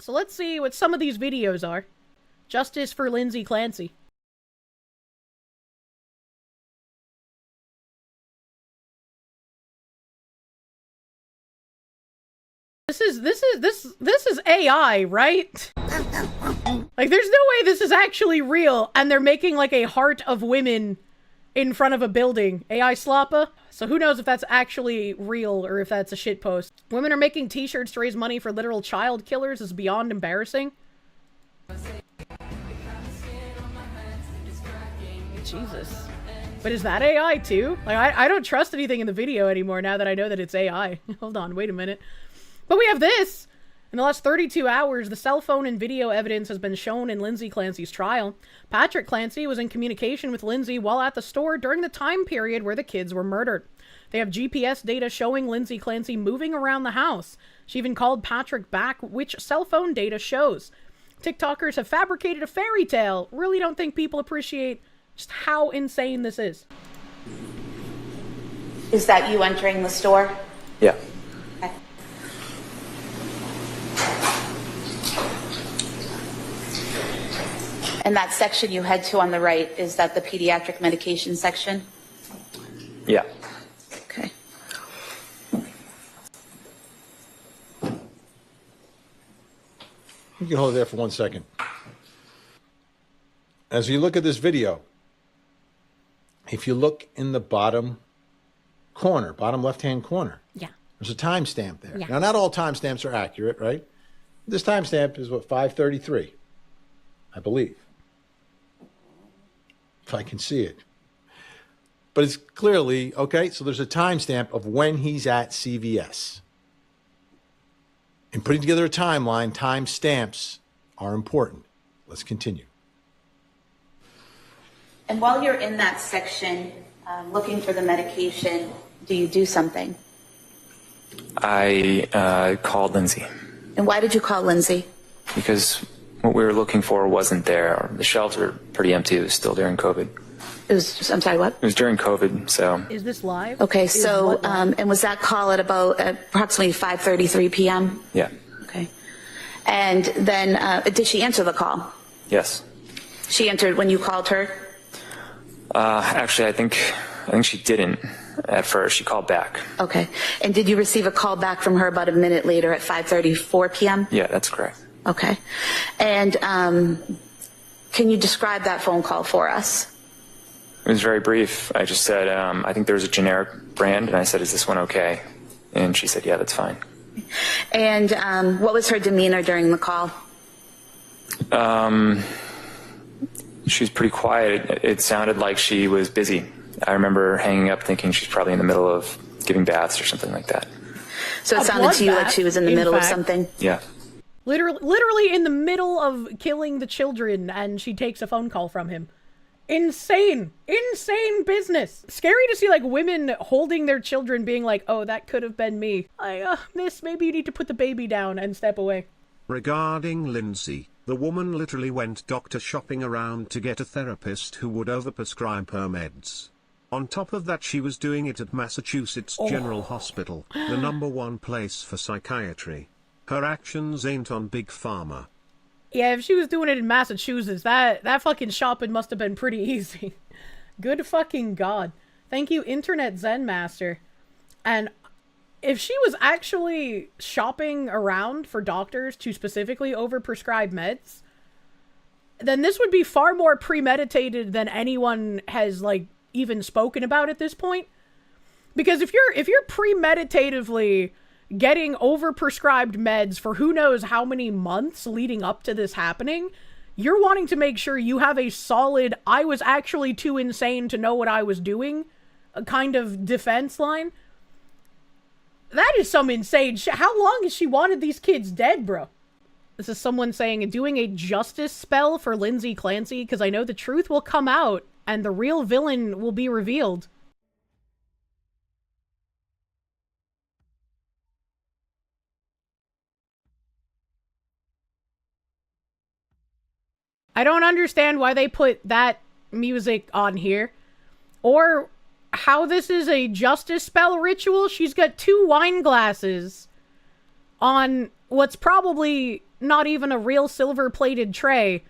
So let's see what some of these videos are. Justice for Lindsay Clancy. This is AI, right? Like, there's no way this is actually real, and they're making, like, a heart of women in front of a building. AI slappa? So who knows if that's actually real, or if that's a shitpost. Women are making t-shirts to raise money for literal child killers is beyond embarrassing. Jesus. But is that AI, too? Like, I don't trust anything in the video anymore now that I know that it's AI. Hold on, wait a minute. But we have this! In the last 32 hours, the cell phone and video evidence has been shown in Lindsay Clancy's trial. Patrick Clancy was in communication with Lindsay while at the store during the time period where the kids were murdered. They have GPS data showing Lindsay Clancy moving around the house. She even called Patrick back, which cell phone data shows. TikTokers have fabricated a fairy tale. Really don't think people appreciate just how insane this is. Is that you entering the store? Yeah. Okay. And that section you head to on the right, is that the pediatric medication section? Yeah. Okay. You can hold it there for 1 second. As you look at this video, if you look in the bottom corner, bottom left-hand corner, yeah, there's a timestamp there. Yeah. Now, not all timestamps are accurate, right? This timestamp is, what, 5:33, I believe, if I can see it. But it's clearly, okay, so there's a timestamp of when he's at CVS. In putting together a timeline, timestamps are important. Let's continue. And while you're in that section, looking for the medication, do you do something? I called Lindsay. And why did you call Lindsay? Because what we were looking for wasn't there. The shelves were pretty empty. It was still during COVID. It was, I'm sorry, what? It was during COVID, so. Is this live? Okay, so, and was that call at about approximately 5:33 p.m.? Yeah. Okay. And then, did she answer the call? Yes. She answered when you called her? Actually, I think she didn't at first. She called back. Okay. And did you receive a call back from her about a minute later at 5:34 p.m.? Yeah, that's correct. Okay. And can you describe that phone call for us? It was very brief. I just said, I think there was a generic brand, and I said, is this one okay? And she said, yeah, that's fine. And what was her demeanor during the call? She was pretty quiet. It sounded like she was busy. I remember hanging up thinking she's probably in the middle of giving baths or something like that. So it sounded to you like she was in the middle of something? Yeah. Literally in the middle of killing the children, and she takes a phone call from him. Insane business. Scary to see, like, women holding their children being like, oh, that could have been me. Miss, maybe you need to put the baby down and step away. Regarding Lindsay, the woman literally went doctor shopping around to get a therapist who would overprescribe her meds. On top of that, she was doing it at Massachusetts General Hospital, the #1 place for psychiatry. Her actions ain't on Big Pharma. Yeah, if she was doing it in Massachusetts, that fucking shopping must have been pretty easy. Good fucking God. Thank you, Internet Zen Master. And if she was actually shopping around for doctors to specifically overprescribe meds, then this would be far more premeditated than anyone has, like, even spoken about at this point. Because if you're premeditatively getting overprescribed meds for who knows how many months leading up to this happening, you're wanting to make sure you have a solid, I was actually too insane to know what I was doing, kind of defense line. That is some insane shit. How long has she wanted these kids dead, bro? This is someone saying, doing a justice spell for Lindsay Clancy, because I know the truth will come out and the real villain will be revealed. I don't understand why they put that music on here. Or how this is a justice spell ritual. She's got 2 wine glasses on what's probably not even a real silver-plated tray,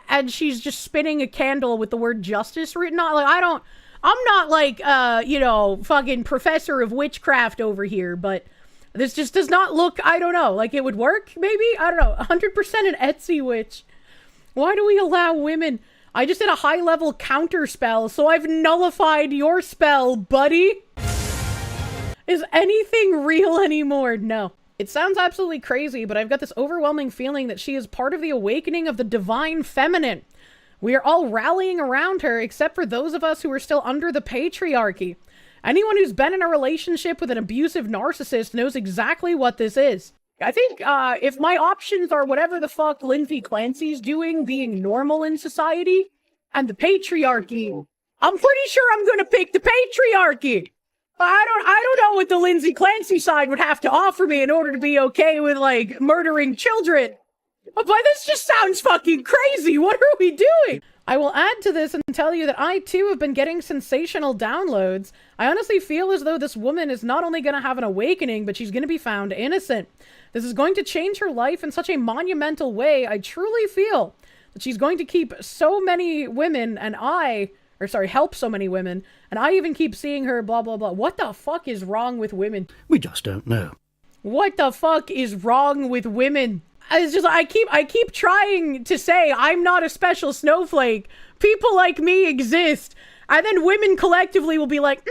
and she's just spinning a candle with the word justice written on. Like, I'm not like, you know, fucking professor of witchcraft over here, but this just does not look, I don't know, like it would work, maybe? I don't know, 100% an Etsy witch. Why do we allow women? I just did a high-level counter spell, so I've nullified your spell, buddy. Is anything real anymore? No. It sounds absolutely crazy, but I've got this overwhelming feeling that she is part of the awakening of the divine feminine. We are all rallying around her, except for those of us who are still under the patriarchy. Anyone who's been in a relationship with an abusive narcissist knows exactly what this is. I think if my options are whatever the fuck Lindsay Clancy's doing, being normal in society, and the patriarchy, I'm pretty sure I'm gonna pick the patriarchy. I don't know what the Lindsay Clancy side would have to offer me in order to be okay with, like, murdering children. But this just sounds fucking crazy. What are we doing? I will add to this and tell you that I, too, have been getting sensational downloads. I honestly feel as though this woman is not only going to have an awakening, but she's going to be found innocent. This is going to change her life in such a monumental way. I truly feel that she's going to keep so many women help so many women, and I even keep seeing her blah blah blah. What the fuck is wrong with women? We just don't know. What the fuck is wrong with women? It's just, I keep trying to say I'm not a special snowflake. People like me exist. And then women collectively will be like,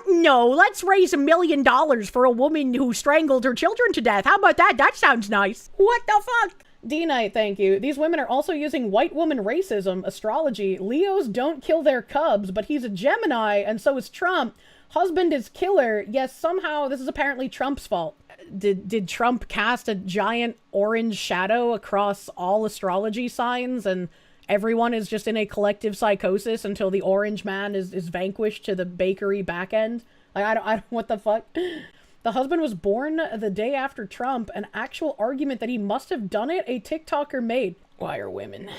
no, let's raise $1 million for a woman who strangled her children to death. How about that? That sounds nice. What the fuck? D-Knight, thank you. These women are also using white woman racism, astrology. Leos don't kill their cubs, but he's a Gemini, and so is Trump. Husband is killer. Yes, somehow this is apparently Trump's fault. Did Trump cast a giant orange shadow across all astrology signs, and everyone is just in a collective psychosis until the orange man is vanquished to the bakery back end? Like, I don't, what the fuck? The husband was born the day after Trump. An actual argument that he must have done it, a TikToker made. Why are women?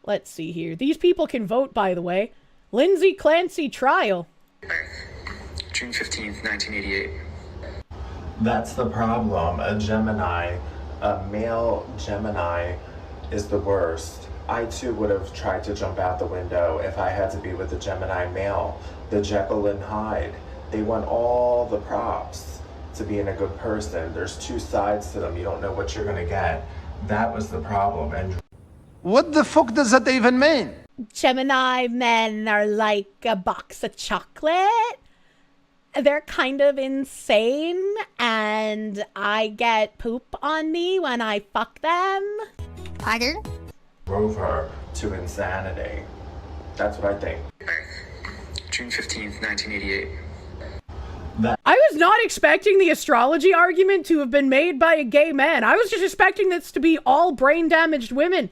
Let's see here. These people can vote, by the way. Lindsay Clancy trial. June 15th, 1988. That's the problem. A Gemini, a male Gemini, is the worst. I too would have tried to jump out the window if I had to be with a Gemini male. The Jekyll and Hyde. They want all the props to being a good person. There's two sides to them. You don't know what you're gonna get. That was the problem. And what the fuck does that even mean? Gemini men are like a box of chocolate. They're kind of insane, and I get poop on me when I fuck them. Pardon? drove her to insanity. That's what I think. June 15th, 1988. I was not expecting the astrology argument to have been made by a gay man. I was just expecting this to be all brain-damaged women.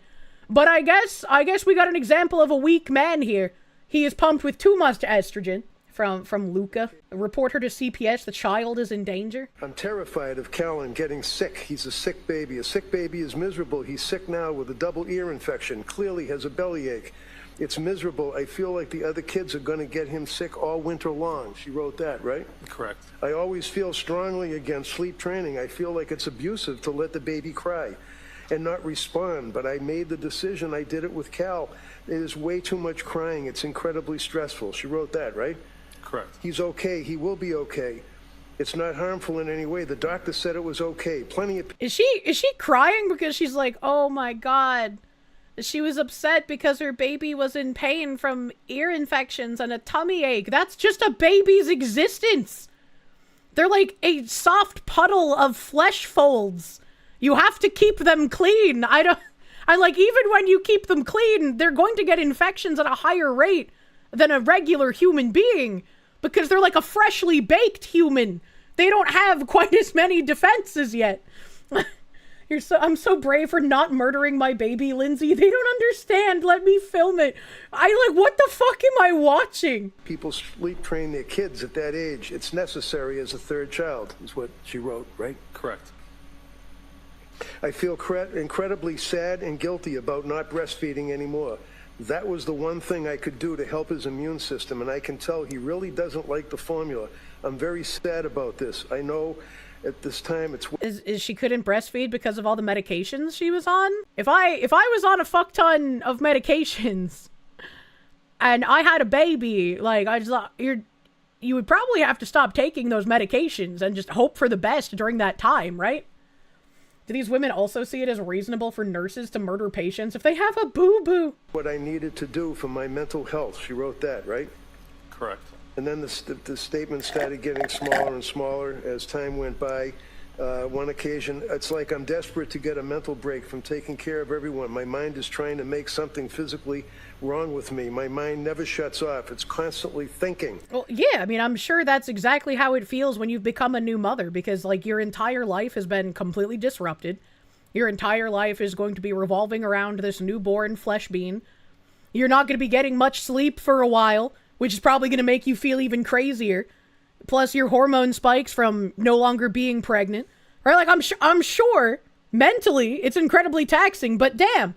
But I guess we got an example of a weak man here. He is pumped with too much estrogen. From Luca. Report her to CPS. The child is in danger. I'm terrified of Callan getting sick. He's a sick baby. A sick baby is miserable. He's sick now with a double ear infection. Clearly has a bellyache. It's miserable. I feel like the other kids are going to get him sick all winter long. She wrote that, right? Correct. I always feel strongly against sleep training. I feel like it's abusive to let the baby cry and not respond. But I made the decision. I did it with Cal. It is way too much crying. It's incredibly stressful. She wrote that, right? Correct. He's okay. He will be okay. It's not harmful in any way. The doctor said it was okay. Plenty of... Is she crying because she's like, oh my God. She was upset because her baby was in pain from ear infections and a tummy ache. That's just a baby's existence. They're like a soft puddle of flesh folds. You have to keep them clean. And like, even when you keep them clean, they're going to get infections at a higher rate than a regular human being because they're like a freshly baked human. They don't have quite as many defenses yet. I'm so brave for not murdering my baby, Lindsay. They don't understand. Let me film it. What the fuck am I watching? People sleep train their kids at that age. It's necessary as a third child, is what she wrote, right? Correct. I feel incredibly sad and guilty about not breastfeeding anymore. That was the one thing I could do to help his immune system, and I can tell he really doesn't like the formula. I'm very sad about this. I know At this time, it's... Is she couldn't breastfeed because of all the medications she was on? If I was on a fuck ton of medications and I had a baby, like, I just thought, you would probably have to stop taking those medications and just hope for the best during that time, right? Do these women also see it as reasonable for nurses to murder patients if they have a boo-boo? What I needed to do for my mental health. She wrote that, right? Correct. And then the statement started getting smaller and smaller as time went by. One occasion, it's like I'm desperate to get a mental break from taking care of everyone. My mind is trying to make something physically wrong with me. My mind never shuts off. It's constantly thinking. Well, yeah, I mean, I'm sure that's exactly how it feels when you've become a new mother, because, like, your entire life has been completely disrupted. Your entire life is going to be revolving around this newborn flesh bean. You're not going to be getting much sleep for a while, which is probably going to make you feel even crazier. Plus your hormone spikes from no longer being pregnant, right? Like, I'm sure mentally it's incredibly taxing, but damn,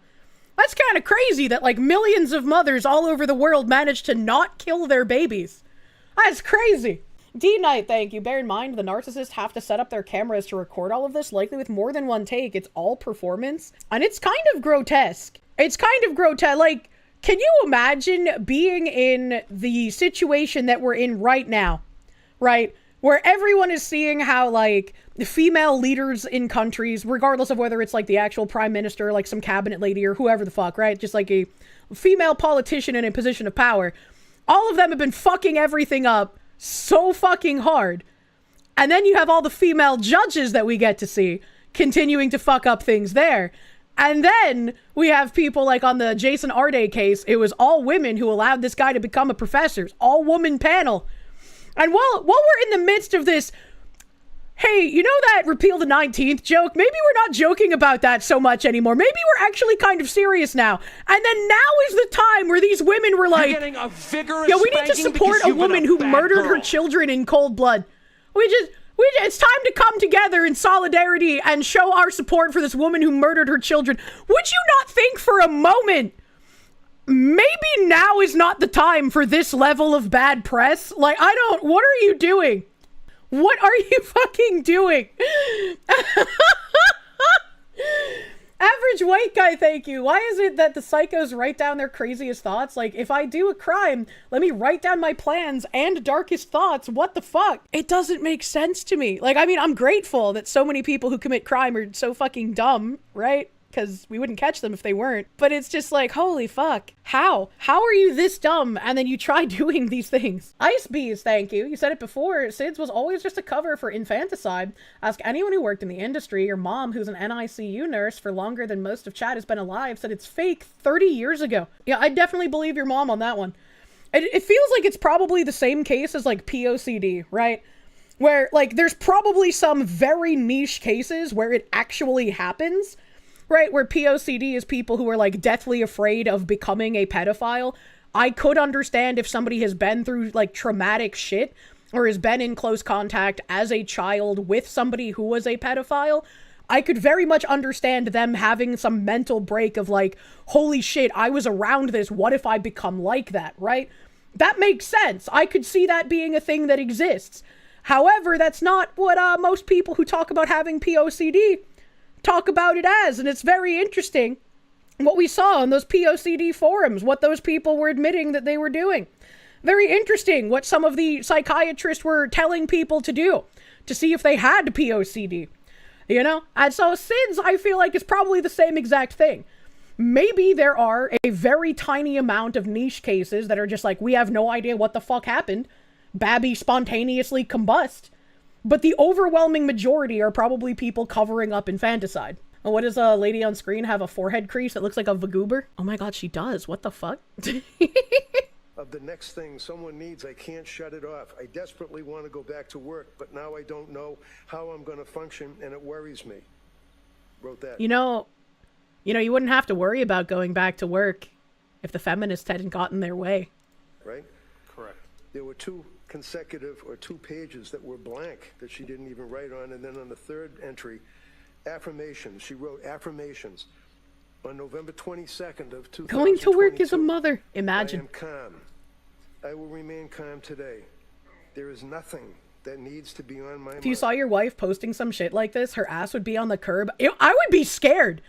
that's kind of crazy that, like, millions of mothers all over the world manage to not kill their babies. That's crazy. D-Night, thank you. Bear in mind, the narcissists have to set up their cameras to record all of this, likely with more than one take. It's all performance, and it's kind of grotesque. It's kind of grotesque. Like, can you imagine being in the situation that we're in right now? Right? Where everyone is seeing how, like, the female leaders in countries, regardless of whether it's, like, the actual prime minister, like some cabinet lady or whoever the fuck, right? Just like a female politician in a position of power. All of them have been fucking everything up so fucking hard. And then you have all the female judges that we get to see continuing to fuck up things there. And then we have people like on the Jason Arde case, it was all women who allowed this guy to become a professor. All woman panel. And while we're in the midst of this, hey, you know that repeal the 19th joke? Maybe we're not joking about that so much anymore. Maybe we're actually kind of serious now. And then now is the time where these women were like, yeah, we need to support a woman who murdered her children in cold blood. It's time to come together in solidarity and show our support for this woman who murdered her children. Would you not think for a moment, maybe now is not the time for this level of bad press? Like, what are you doing? What are you fucking doing? Average white guy, thank you. Why is it that the psychos write down their craziest thoughts? Like, if I do a crime, let me write down my plans and darkest thoughts. What the fuck? It doesn't make sense to me. Like, I mean, I'm grateful that so many people who commit crime are so fucking dumb, right? Because we wouldn't catch them if they weren't. But it's just like, holy fuck. How? How are you this dumb and then you try doing these things? Ice Bees, thank you. You said it before. SIDS was always just a cover for infanticide. Ask anyone who worked in the industry. Your mom, who's an NICU nurse for longer than most of Chad has been alive, said it's fake 30 years ago. Yeah, I definitely believe your mom on that one. It feels like it's probably the same case as, like, POCD, right? Where, like, there's probably some very niche cases where it actually happens, right? Where POCD is people who are, like, deathly afraid of becoming a pedophile. I could understand if somebody has been through, like, traumatic shit or has been in close contact as a child with somebody who was a pedophile. I could very much understand them having some mental break of, like, holy shit, I was around this. What if I become like that, right? That makes sense. I could see that being a thing that exists. However, that's not what most people who talk about having POCD talk about it as, and it's very interesting what we saw on those POCD forums, what those people were admitting that they were doing. Very interesting what some of the psychiatrists were telling people to do to see if they had POCD, you know? And so SIDS, I feel like, is probably the same exact thing. Maybe there are a very tiny amount of niche cases that are just like, we have no idea what the fuck happened. Babby spontaneously combust. But the overwhelming majority are probably people covering up infanticide. And what does a lady on screen have? A forehead crease that looks like a Vagoober? Oh my god, she does. What the fuck? Of the next thing someone needs, I can't shut it off. I desperately want to go back to work, but now I don't know how I'm going to function, and it worries me. Wrote that. You know, you wouldn't have to worry about going back to work if the feminists hadn't gotten their way. Right? Correct. There were two pages that were blank that she didn't even write on, and then on the third entry, affirmations. She wrote affirmations on November 22nd of 2022. Going to work as a mother. Imagine. I am calm. I will remain calm today. There is nothing that needs to be on my mind. If you saw your wife posting some shit like this, her ass would be on the curb. I would be scared.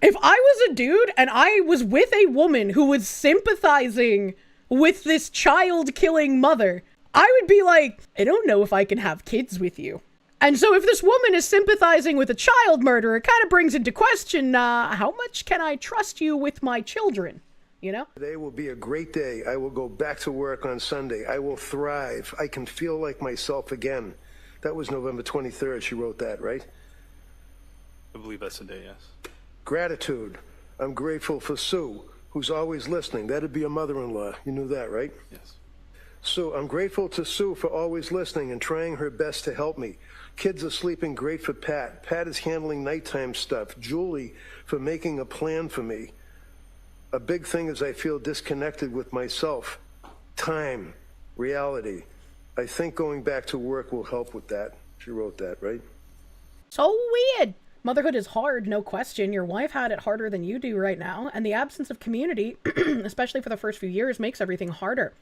If I was a dude and I was with a woman who was sympathizing with this child-killing mother, I would be like, I don't know if I can have kids with you. And so if this woman is sympathizing with a child murderer, it kind of brings into question, how much can I trust you with my children? You know? Today will be a great day. I will go back to work on Sunday. I will thrive. I can feel like myself again. That was November 23rd. She wrote that, right? I believe that's the day, yes. Gratitude. I'm grateful for Sue, who's always listening. That'd be a mother-in-law. You knew that, right? Yes. Sue, I'm grateful to Sue for always listening and trying her best to help me. Kids are sleeping great for Pat. Pat is handling nighttime stuff. Julie for making a plan for me. A big thing is I feel disconnected with myself. Time, reality. I think going back to work will help with that. She wrote that, right? So weird. Motherhood is hard, no question. Your wife had it harder than you do right now, and the absence of community, especially for the first few years, makes everything harder.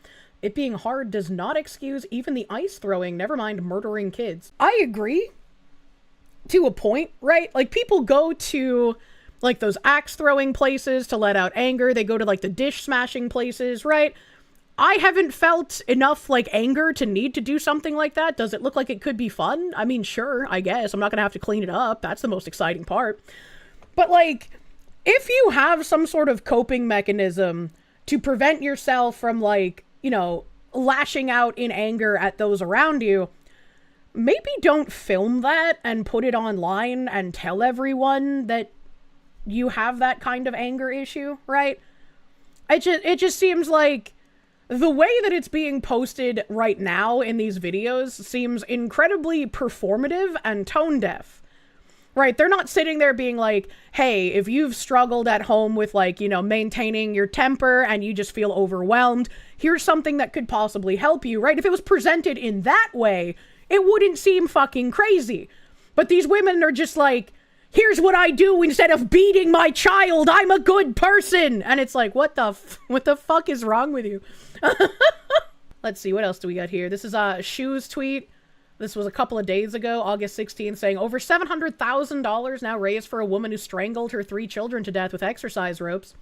It being hard does not excuse even the ice throwing, never mind murdering kids. I agree to a point, right? Like, people go to like those axe throwing places to let out anger. They go to like the dish smashing places, right? I haven't felt enough like anger to need to do something like that. Does it look like it could be fun? I mean, sure, I guess. I'm not gonna have to clean it up. That's the most exciting part. But like, if you have some sort of coping mechanism to prevent yourself from like, you know, lashing out in anger at those around you, maybe don't film that and put it online and tell everyone that you have that kind of anger issue, right? It just seems like the way that it's being posted right now in these videos seems incredibly performative and tone deaf, right? They're not sitting there being like, hey, if you've struggled at home with like, you know, maintaining your temper and you just feel overwhelmed, here's something that could possibly help you, right? If it was presented in that way, it wouldn't seem fucking crazy. But these women are just like, here's what I do instead of beating my child. I'm a good person. And it's like, what the fuck is wrong with you? Let's see, what else do we got here? This is a Shoes tweet. This was a couple of days ago, August 16th, saying over $700,000 now raised for a woman who strangled her 3 children to death with exercise ropes.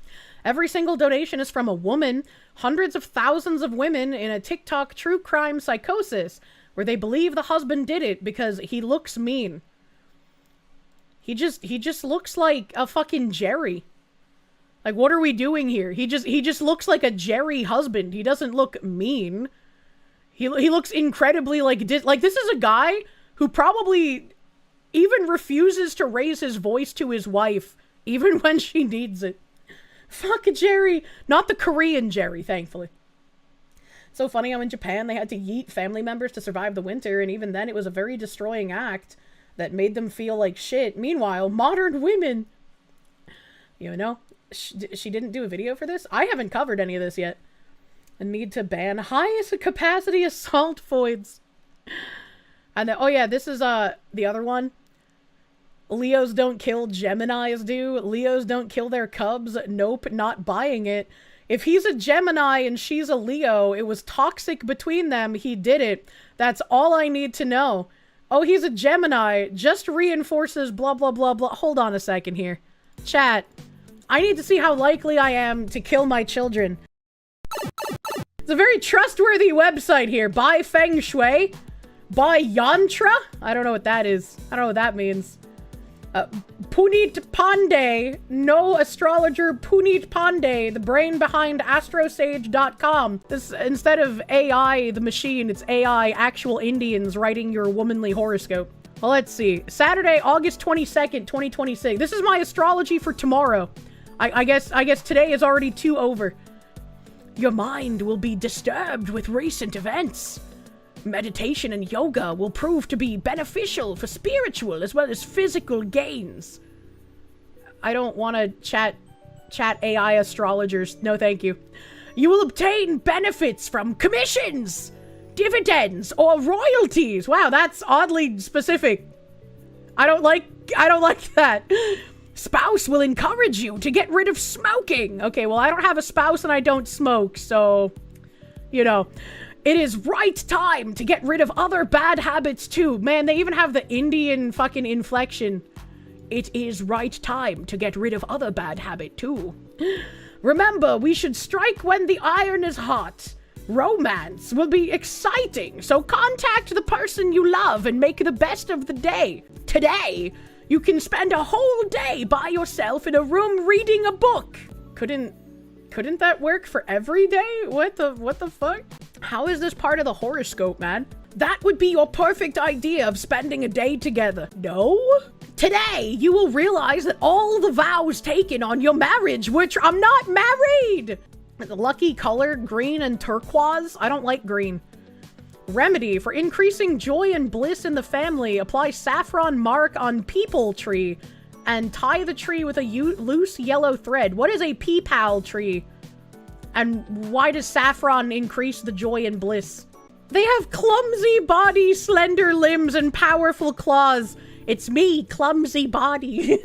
Every single donation is from a woman. Hundreds of thousands of women in a TikTok true crime psychosis where they believe the husband did it because he looks mean. He just looks like a fucking Jerry. Like, what are we doing here? He just looks like a Jerry husband. He doesn't look mean. He looks incredibly like this is a guy who probably even refuses to raise his voice to his wife even when she needs it. Fuck Jerry. Not the Korean Jerry, thankfully. So funny how in Japan they had to yeet family members to survive the winter, and even then it was a very destroying act that made them feel like shit. Meanwhile, modern women, you know, she didn't do a video for this. I haven't covered any of this yet. A need to ban highest capacity assault voids. And then, oh yeah, this is the other one. Leos don't kill, Geminis do. Leos don't kill their cubs. Nope, not buying it. If he's a Gemini and she's a Leo, it was toxic between them. He did it. That's all I need to know. Oh, he's a Gemini. Just reinforces blah, blah, blah, blah. Hold on a second here. Chat. I need to see how likely I am to kill my children. It's a very trustworthy website here. By Feng Shui. By Yantra? I don't know what that is. I don't know what that means. Puneet Pandey. No astrologer Puneet Pandey. The brain behind astrosage.com. This, instead of AI, the machine, it's AI, actual Indians writing your womanly horoscope. Well, let's see. Saturday, August 22nd, 2026. This is my astrology for tomorrow. I guess today is already 2 over. Your mind will be disturbed with recent events. Meditation and yoga will prove to be beneficial for spiritual as well as physical gains. I don't want to chat AI astrologers. No, thank you. You will obtain benefits from commissions, dividends, or royalties. Wow, that's oddly specific. I don't like that. Spouse will encourage you to get rid of smoking. Okay, well, I don't have a spouse and I don't smoke, so, you know. It is right time to get rid of other bad habits too. Man, they even have the Indian fucking inflection. It is right time to get rid of other bad habit too. Remember, we should strike when the iron is hot. Romance will be exciting, so contact the person you love and make the best of the day. Today, you can spend a whole day by yourself in a room reading a book. Couldn't that work for every day? What the fuck? How is this part of the horoscope, man? That would be your perfect idea of spending a day together. No? Today, you will realize that all the vows taken on your marriage, which I'm not married. The lucky color, green and turquoise. I don't like green. Remedy for increasing joy and bliss in the family. Apply saffron mark on peepal tree and tie the tree with a loose yellow thread. What is a peepal tree? And why does saffron increase the joy and bliss? They have clumsy body, slender limbs, and powerful claws. It's me, clumsy body.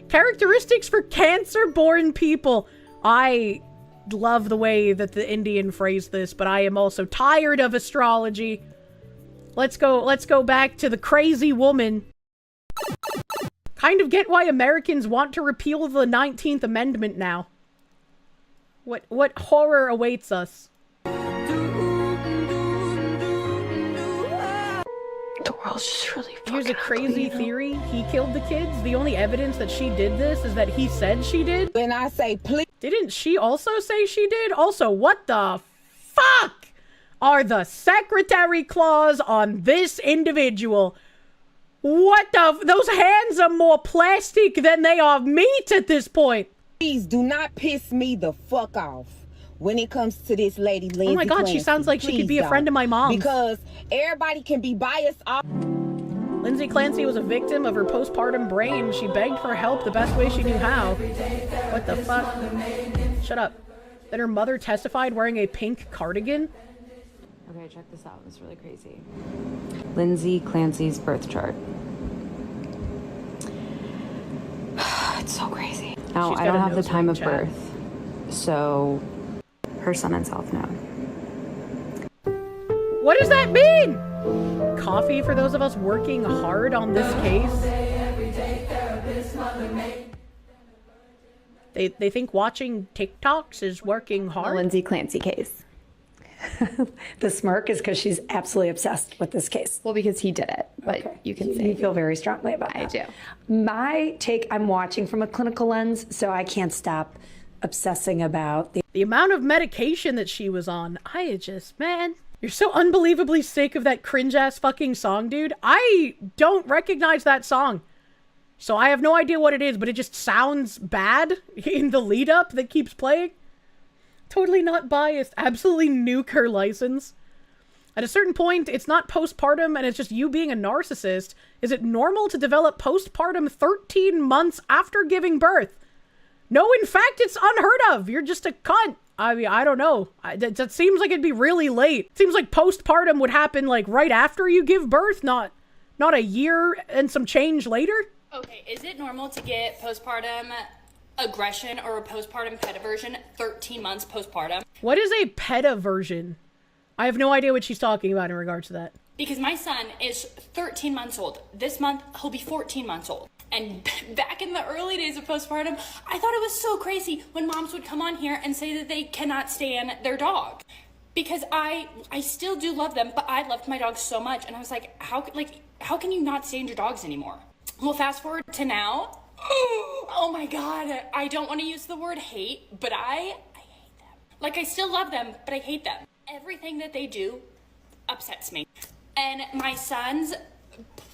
Characteristics for Cancer-born people. I love the way that the Indian phrased this, but I am also tired of astrology. Let's go back to the crazy woman. Kind of get why Americans want to repeal the 19th Amendment now. What horror awaits us? The world's just really fucking Here's a crazy ugly. theory. He killed the kids. The only evidence that she did this is that he said she did. When I say please. Didn't she also say she did? Also, what the fuck are the secretary claws on this individual? What the? Those hands are more plastic than they are meat at this point. Please do not piss me the fuck off when it comes to this lady, Lindsay. Oh my god, Clancy. she sounds like she could Please be a friend of my mom's. Because everybody can be biased off. Lindsay Clancy was a victim of her postpartum brain. She begged for help the best way she knew how. What the fuck? Shut up. Then her mother testified wearing a pink cardigan? Okay, check this out. It's really crazy. Lindsay Clancy's birth chart. It's so crazy. Now, She's I got don't a have the nose time ring, of chat. birth, so her son and self know. What does that mean? Coffee for those of us working hard on this case? They think watching TikToks is working The hard? Lindsay Clancy case. The smirk is because she's absolutely obsessed with this case. Well, because he did it, but you can say. You feel very strongly about that. I do. My take, I'm watching from a clinical lens, so I can't stop obsessing about The amount of medication that she was on, I just, man. You're so unbelievably sick of that cringe-ass fucking song, dude. I don't recognize that song. So I have no idea what it is, but it just sounds bad in the lead-up that keeps playing. Totally not biased. Absolutely nuke her license. At a certain point, it's not postpartum and it's just you being a narcissist. Is it normal to develop postpartum 13 months after giving birth? No, in fact, it's unheard of. You're just a cunt. I mean, I don't know. That seems like it'd be really late. Seems like postpartum would happen like right after you give birth, not a year and some change later. Okay, is it normal to get postpartum aggression or a postpartum petaversion 13 months postpartum? What is a petaversion? I have no idea what she's talking about in regards to that. Because my son is 13 months old. This month, he'll be 14 months old. And back in the early days of postpartum, I thought it was so crazy when moms would come on here and say that they cannot stand their dog. Because I still do love them, but I loved my dogs so much. And I was like, how can you not stand your dogs anymore? Well, fast forward to now. Oh my God, I don't want to use the word hate, but I hate them. Like, I still love them, but I hate them. Everything that they do upsets me. And my son's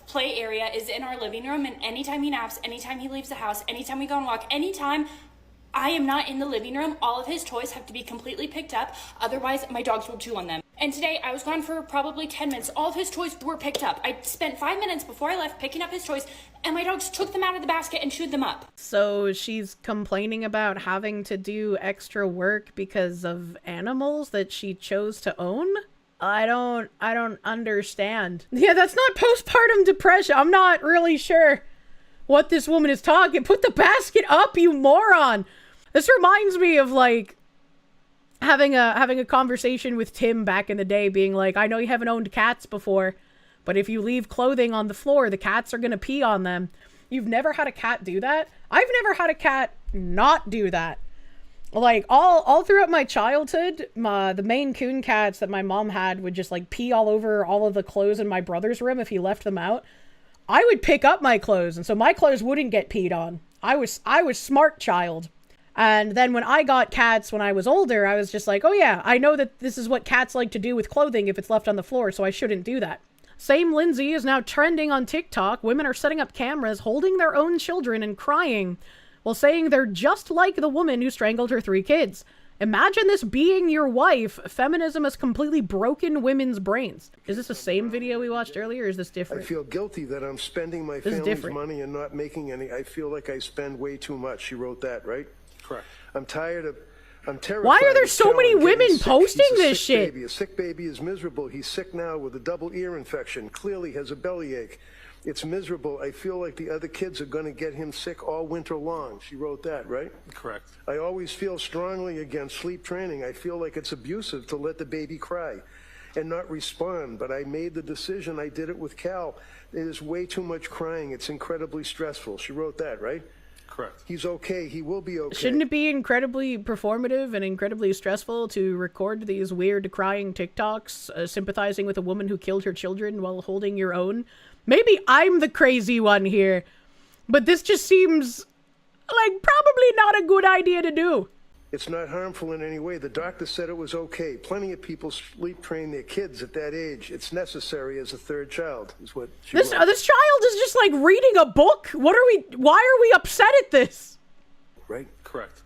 play area is in our living room, and anytime he naps, anytime he leaves the house, anytime we go on a walk, anytime I am not in the living room, all of his toys have to be completely picked up, otherwise my dogs will chew on them. And today I was gone for probably 10 minutes. All of his toys were picked up. I spent 5 minutes before I left picking up his toys, and my dogs took them out of the basket and chewed them up. So she's complaining about having to do extra work because of animals that she chose to own? I don't understand. Yeah, that's not postpartum depression. I'm not really sure what this woman is talking. Put the basket up, you moron. This reminds me of like having a conversation with Tim back in the day, being like, I know you haven't owned cats before, but if you leave clothing on the floor, the cats are gonna pee on them. You've never had a cat do that? I've never had a cat not do that. Like, all throughout my childhood, the Maine Coon cats that my mom had would just, like, pee all over all of the clothes in my brother's room if he left them out. I would pick up my clothes, and so my clothes wouldn't get peed on. I was smart child. And then when I got cats when I was older, I was just like, oh yeah, I know that this is what cats like to do with clothing if it's left on the floor, so I shouldn't do that. Same Lindsay is now trending on TikTok. Women are setting up cameras, holding their own children and crying, while saying they're just like the woman who strangled her 3 kids. Imagine this being your wife. Feminism has completely broken women's brains. Is this the same video we watched earlier, or is this different? I feel guilty that I'm spending my family's money and not making any. I feel like I spend way too much. She wrote that, right? Correct. I'm terrified. Why are there so many women posting this shit? A sick baby is miserable. He's sick now with a double ear infection. Clearly has a bellyache. It's miserable. I feel like the other kids are going to get him sick all winter long. She wrote that, right? Correct. I always feel strongly against sleep training. I feel like it's abusive to let the baby cry and not respond, but I made the decision. I did it with Cal. It is way too much crying. It's incredibly stressful. She wrote that, right? Correct. He's okay. He will be okay. Shouldn't it be incredibly performative and incredibly stressful to record these weird crying TikToks, sympathizing with a woman who killed her children while holding your own? Maybe I'm the crazy one here, but this just seems like probably not a good idea to do. It's not harmful in any way. The doctor said it was okay. Plenty of people sleep train their kids at that age. It's necessary as a 3rd child, is what she This child is just like reading a book. Why are we upset at this? Right? Correct.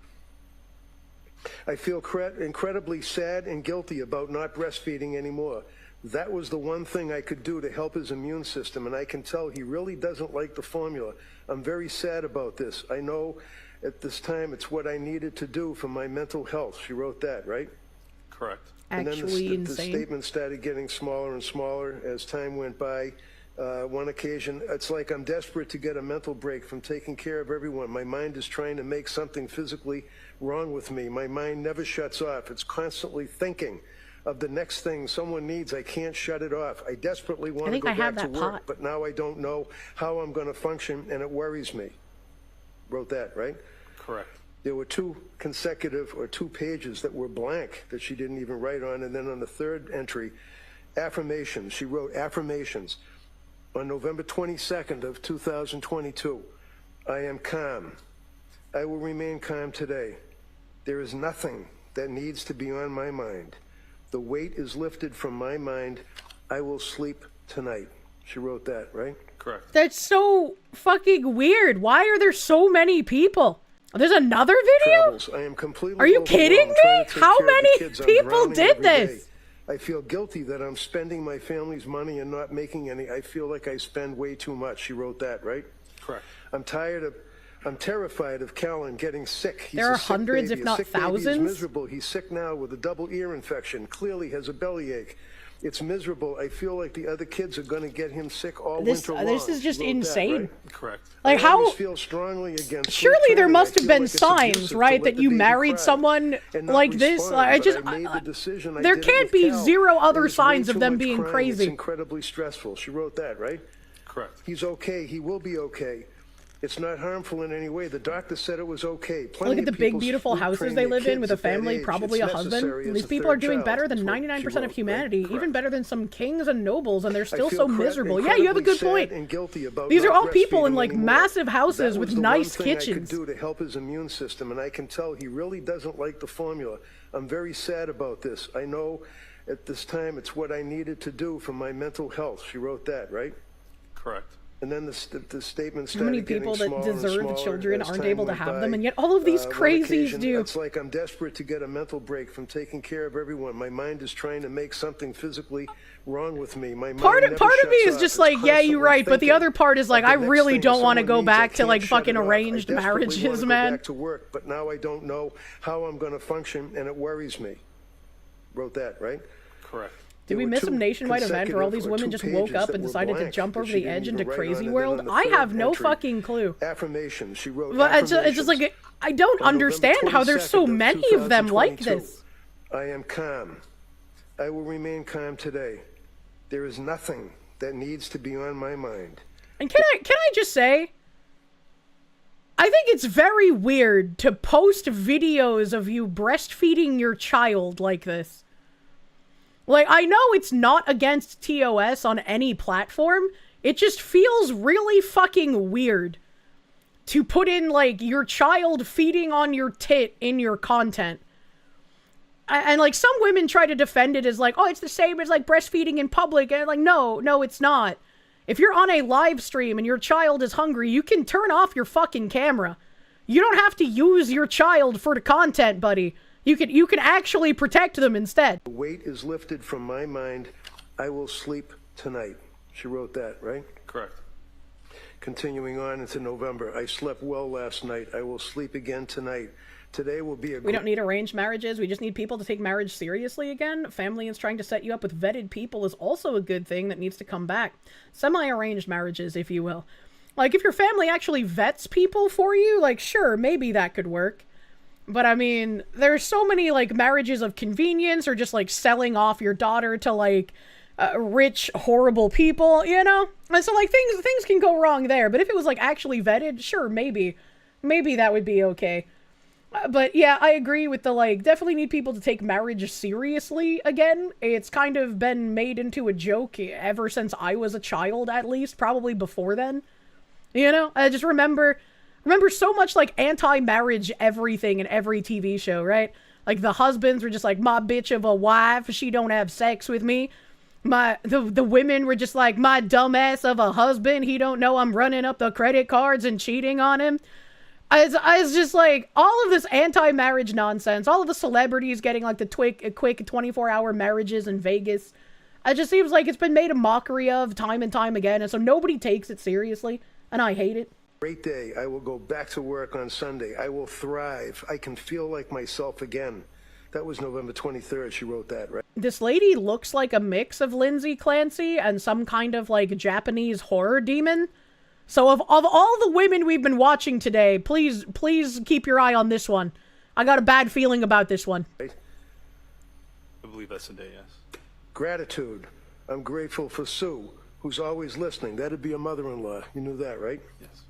I feel incredibly sad and guilty about not breastfeeding anymore. That was the one thing I could do to help his immune system, and I can tell he really doesn't like the formula. I'm very sad about this. I know at this time it's what I needed to do for my mental health. She wrote that, right? Correct. And then the statement started getting smaller and smaller as time went by. One occasion, it's like I'm desperate to get a mental break from taking care of everyone. My mind is trying to make something physically wrong with me. My mind never shuts off. It's constantly thinking of the next thing someone needs. I can't shut it off. I desperately want to go back to work, but now I don't know how I'm going to function, and it worries me. Wrote that, right? Correct. There were 2 pages that were blank that she didn't even write on, and then on the 3rd entry, affirmations. She wrote affirmations. On November 22nd of 2022, I am calm. I will remain calm today. There is nothing that needs to be on my mind. The weight is lifted from my mind. I will sleep tonight. She wrote that, right? Correct. That's so fucking weird. Why are there so many people? There's another video? Travels. I am completely Are you kidding me? How many people did this? I feel guilty that I'm spending my family's money and not making any. I feel like I spend way too much. She wrote that, right? Correct. I'm terrified of Callan getting sick. There are hundreds, if not thousands. He's miserable. He's sick now with a double ear infection. Clearly has a bellyache. It's miserable. I feel like the other kids are going to get him sick all winter long. This is just insane. That, right? Correct. Like I always feel strongly against. Surely there must have been signs, right, that you married someone like this. There can't be zero other signs of them being crazy. It's incredibly stressful. She wrote that, right? Correct. He's okay. He will be okay. It's not harmful in any way. The doctor said it was okay. Look at the big, beautiful houses they live in with a family, probably a husband. These people are doing better than 99% of humanity, even better than some kings and nobles, and they're still so miserable. Yeah, you have a good point. These are all people in like massive houses with nice kitchens. I could do to help his immune system, and I can tell he really doesn't like the formula. I'm very sad about this. I know at this time it's what I needed to do for my mental health. She wrote that, right? Correct. And then the statement started. How many people that deserve children aren't able to have them, and yet all of these crazies do. It's like I'm desperate to get a mental break from taking care of everyone. My mind is trying to make something physically wrong with me. My part of me is just like, yeah, you're right, but the other part is like, I really don't want to go back to like fucking arranged marriages, man. Back to work, but now I don't know how I'm going to function, and it worries me. Wrote that, right? Correct. Did we miss some nationwide event where all these women just woke up and decided to jump over the edge into crazy world? I have no fucking clue. Affirmation. She wrote. But it's just like, I don't understand how there's so many of them like this. I am calm. I will remain calm today. There is nothing that needs to be on my mind. And can I just say, I think it's very weird to post videos of you breastfeeding your child like this. Like, I know it's not against TOS on any platform. It just feels really fucking weird to put in, like, your child feeding on your tit in your content. And, like, some women try to defend it as, like, oh, it's the same as, like, breastfeeding in public. And, like, no, it's not. If you're on a live stream and your child is hungry, you can turn off your fucking camera. You don't have to use your child for the content, buddy. You can actually protect them instead. The weight is lifted from my mind. I will sleep tonight. She wrote that, right? Correct. Continuing on into November. I slept well last night. I will sleep again tonight. Today will be a... We don't need arranged marriages. We just need people to take marriage seriously again. Family is trying to set you up with vetted people is also a good thing that needs to come back. Semi-arranged marriages, if you will. Like, if your family actually vets people for you, like, sure, maybe that could work. But, I mean, there's so many, like, marriages of convenience or just, like, selling off your daughter to, like, rich, horrible people, you know? And so, like, things can go wrong there. But if it was, like, actually vetted, sure, maybe. Maybe that would be okay. But, yeah, I agree with the, like, definitely need people to take marriage seriously again. It's kind of been made into a joke ever since I was a child, at least. Probably before then. You know? I just remember so much, like, anti-marriage everything in every TV show, right? Like, the husbands were just like, my bitch of a wife, she don't have sex with me. The women were just like, my dumbass of a husband, he don't know I'm running up the credit cards and cheating on him. I was just like, all of this anti-marriage nonsense, all of the celebrities getting, like, the quick 24-hour marriages in Vegas. It just seems like it's been made a mockery of time and time again, and so nobody takes it seriously, and I hate it. Great day. I will go back to work on Sunday. I will thrive. I can feel like myself again. That was November 23rd. She wrote that, right? This lady looks like a mix of Lindsay Clancy and some kind of, like, Japanese horror demon. So of all the women we've been watching today, please keep your eye on this one. I got a bad feeling about this one. Right? I believe that's the day, yes. Gratitude. I'm grateful for Sue, who's always listening. That'd be a mother-in-law. You knew that, right? Yes.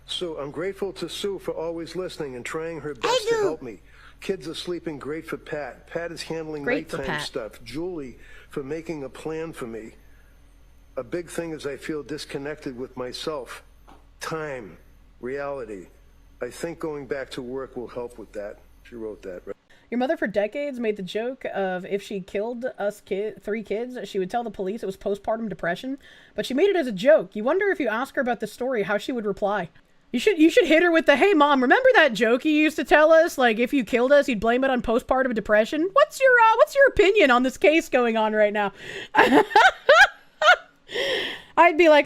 Sue, I'm grateful to Sue for always listening and trying her best to help me. Kids are sleeping great for Pat. Pat is handling nighttime stuff. Julie for making a plan for me. A big thing is I feel disconnected with myself. Time, reality. I think going back to work will help with that. She wrote that, right? Your mother for decades made the joke of if she killed us 3 kids, she would tell the police it was postpartum depression. But she made it as a joke. You wonder if you ask her about the story, how she would reply. You should hit her with the, hey mom, remember that joke you used to tell us? Like, if you killed us, you'd blame it on postpartum depression? What's your opinion on this case going on right now? I'd be like,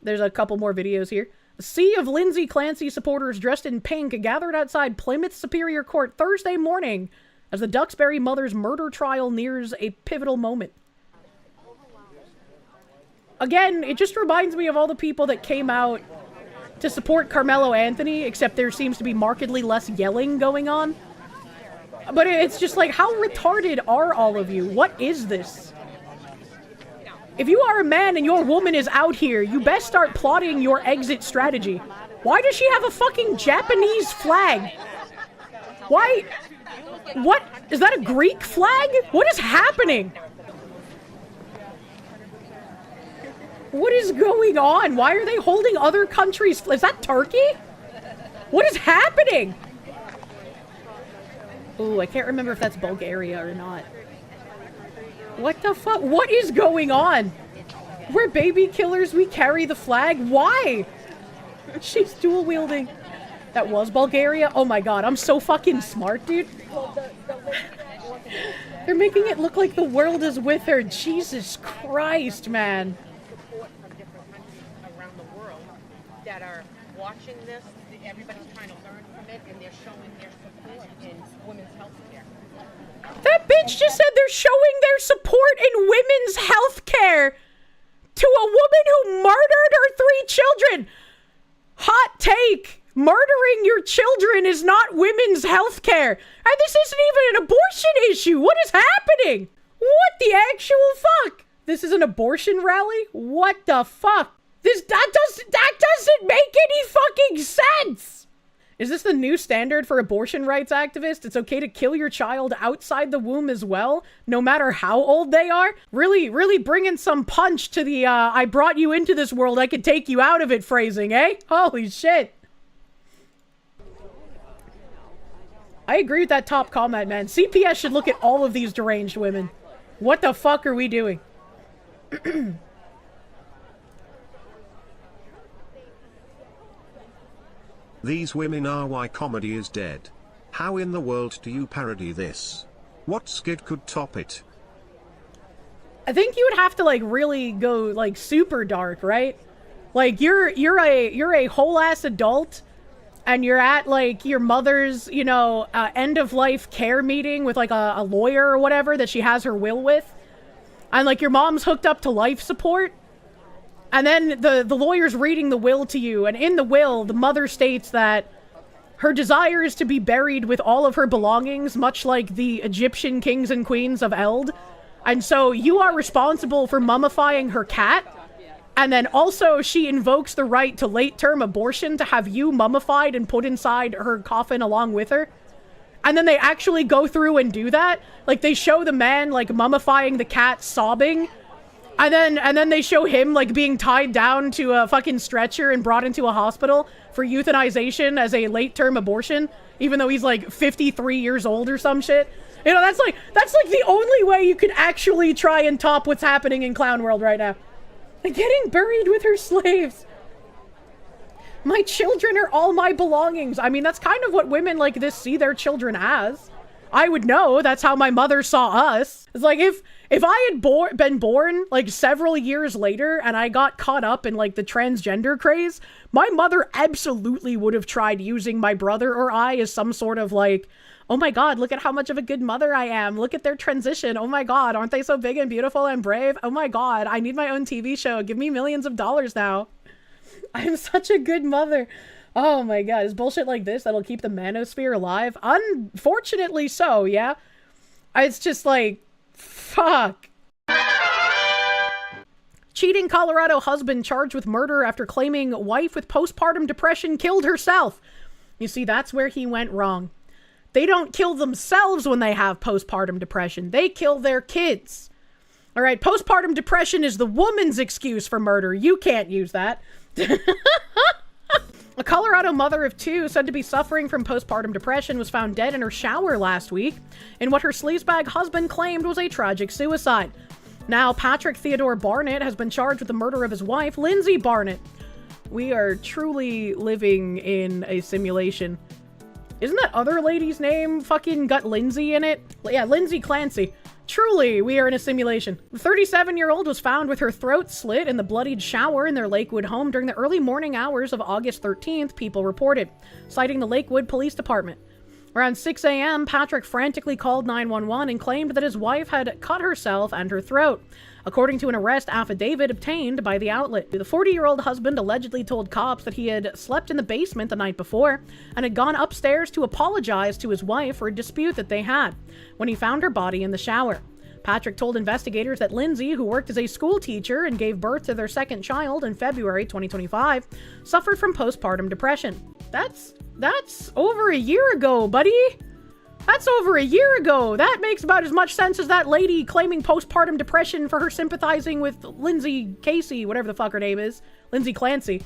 There's a couple more videos here. A sea of Lindsay Clancy supporters dressed in pink gathered outside Plymouth Superior Court Thursday morning as the Duxbury mother's murder trial nears a pivotal moment. Again, it just reminds me of all the people that came out to support Carmelo Anthony, except there seems to be markedly less yelling going on. But it's just like, how retarded are all of you? What is this? If you are a man and your woman is out here, you best start plotting your exit strategy. Why does she have a fucking Japanese flag? Why? What? Is that a Greek flag? What is happening? What is going on? Why are they holding other countries? Is that Turkey? What is happening? Ooh, I can't remember if that's Bulgaria or not. What the fuck? What is going on? We're baby killers. We carry the flag. Why? She's dual wielding. That was Bulgaria? Oh my god, I'm so fucking smart, dude. They're making it look like the world is with her. Jesus Christ, man. That are watching this, everybody's trying to learn from it, and they're showing their support in women's health care. That bitch just said they're showing their support in women's health care to a woman who murdered her 3 children. Hot take. Murdering your children is not women's health care. And this isn't even an abortion issue. What is happening? What the actual fuck? This is an abortion rally? What the fuck? That doesn't make any fucking sense. Is this the new standard for abortion rights activists? It's okay to kill your child outside the womb as well, no matter how old they are? Really bringing some punch to the, I brought you into this world, I could take you out of it phrasing, eh? Holy shit. I agree with that top comment, man. CPS should look at all of these deranged women. What the fuck are we doing? These women are why comedy is dead. How in the world do you parody this? What skit could top it? I think you would have to like really go like super dark, right? Like you're a whole ass adult and you're at like your mother's, you know, end of life care meeting with like a lawyer or whatever that she has her will with. And like your mom's hooked up to life support. And then the lawyer's reading the will to you, and in the will, the mother states that her desire is to be buried with all of her belongings, much like the Egyptian kings and queens of Eld. And so you are responsible for mummifying her cat, and then also she invokes the right to late-term abortion to have you mummified and put inside her coffin along with her. And then they actually go through and do that. Like, they show the man, like, mummifying the cat sobbing. And then they show him, like, being tied down to a fucking stretcher and brought into a hospital for euthanization as a late-term abortion, even though he's, like, 53 years old or some shit. You know, that's like the only way you could actually try and top what's happening in Clown World right now. Like, getting buried with her slaves. My children are all my belongings. I mean, that's kind of what women like this see their children as. I would know. That's how my mother saw us. It's like, if I had been born, like, several years later and I got caught up in, like, the transgender craze, my mother absolutely would have tried using my brother or I as some sort of, like, oh my god, look at how much of a good mother I am. Look at their transition. Oh my god, aren't they so big and beautiful and brave? Oh my god, I need my own TV show. Give me millions of dollars now. I'm such a good mother. Oh my god, is bullshit like this that'll keep the manosphere alive? Unfortunately so, yeah? It's just like, fuck. Cheating Colorado husband charged with murder after claiming wife with postpartum depression killed herself. You see, that's where he went wrong. They don't kill themselves when they have postpartum depression. They kill their kids. All right, postpartum depression is the woman's excuse for murder. You can't use that. A Colorado mother of two said to be suffering from postpartum depression was found dead in her shower last week in what her sleazebag husband claimed was a tragic suicide. Now, Patrick Theodore Barnett has been charged with the murder of his wife, Lindsay Barnett. We are truly living in a simulation. Isn't that other lady's name fucking got Lindsay in it? Yeah, Lindsay Clancy. Truly, we are in a simulation. The 37-year-old was found with her throat slit in the bloodied shower in their Lakewood home during the early morning hours of August 13th, people reported, citing the Lakewood Police Department. Around 6 a.m., Patrick frantically called 911 and claimed that his wife had cut herself and her throat, according to an arrest affidavit obtained by the outlet. The 40-year-old husband allegedly told cops that he had slept in the basement the night before and had gone upstairs to apologize to his wife for a dispute that they had when he found her body in the shower. Patrick told investigators that Lindsay, who worked as a school teacher and gave birth to their second child in February 2025, suffered from postpartum depression. That's over a year ago, buddy. That's over a year ago. That makes about as much sense as that lady claiming postpartum depression for her sympathizing with Lindsay Casey, whatever the fuck her name is. Lindsay Clancy.